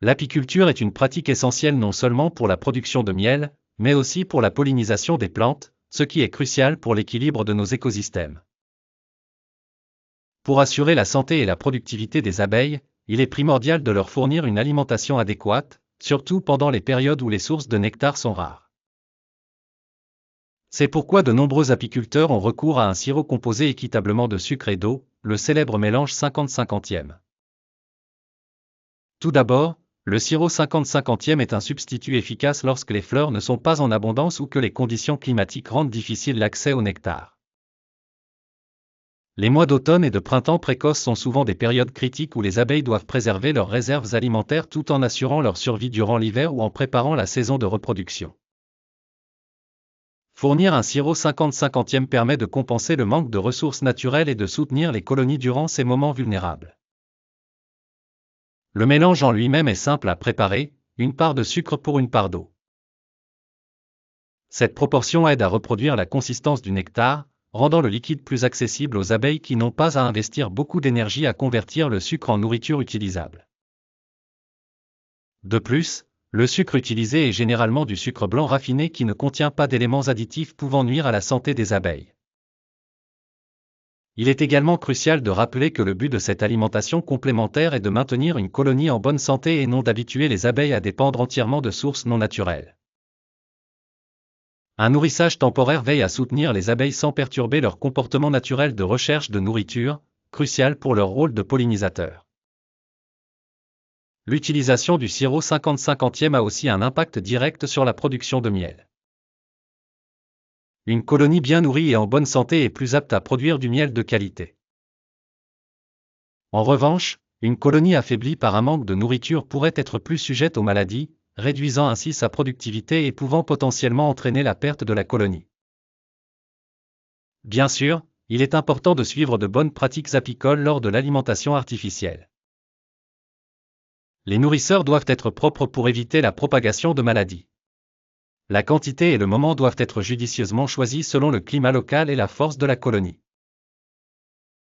L'apiculture est une pratique essentielle non seulement pour la production de miel, mais aussi pour la pollinisation des plantes, ce qui est crucial pour l'équilibre de nos écosystèmes. Pour assurer la santé et la productivité des abeilles, il est primordial de leur fournir une alimentation adéquate, surtout pendant les périodes où les sources de nectar sont rares. C'est pourquoi de nombreux apiculteurs ont recours à un sirop composé équitablement de sucre et d'eau, le célèbre mélange 50-50e. Tout d'abord, le sirop 50-50e est un substitut efficace lorsque les fleurs ne sont pas en abondance ou que les conditions climatiques rendent difficile l'accès au nectar. Les mois d'automne et de printemps précoce sont souvent des périodes critiques où les abeilles doivent préserver leurs réserves alimentaires tout en assurant leur survie durant l'hiver ou en préparant la saison de reproduction. Fournir un sirop 50-50e permet de compenser le manque de ressources naturelles et de soutenir les colonies durant ces moments vulnérables. Le mélange en lui-même est simple à préparer, une part de sucre pour une part d'eau. Cette proportion aide à reproduire la consistance du nectar, rendant le liquide plus accessible aux abeilles qui n'ont pas à investir beaucoup d'énergie à convertir le sucre en nourriture utilisable. De plus, le sucre utilisé est généralement du sucre blanc raffiné qui ne contient pas d'éléments additifs pouvant nuire à la santé des abeilles. Il est également crucial de rappeler que le but de cette alimentation complémentaire est de maintenir une colonie en bonne santé et non d'habituer les abeilles à dépendre entièrement de sources non naturelles. Un nourrissage temporaire veille à soutenir les abeilles sans perturber leur comportement naturel de recherche de nourriture, crucial pour leur rôle de pollinisateur. L'utilisation du sirop 50-50e a aussi un impact direct sur la production de miel. Une colonie bien nourrie et en bonne santé est plus apte à produire du miel de qualité. En revanche, une colonie affaiblie par un manque de nourriture pourrait être plus sujette aux maladies, réduisant ainsi sa productivité et pouvant potentiellement entraîner la perte de la colonie. Bien sûr, il est important de suivre de bonnes pratiques apicoles lors de l'alimentation artificielle. Les nourrisseurs doivent être propres pour éviter la propagation de maladies. La quantité et le moment doivent être judicieusement choisis selon le climat local et la force de la colonie.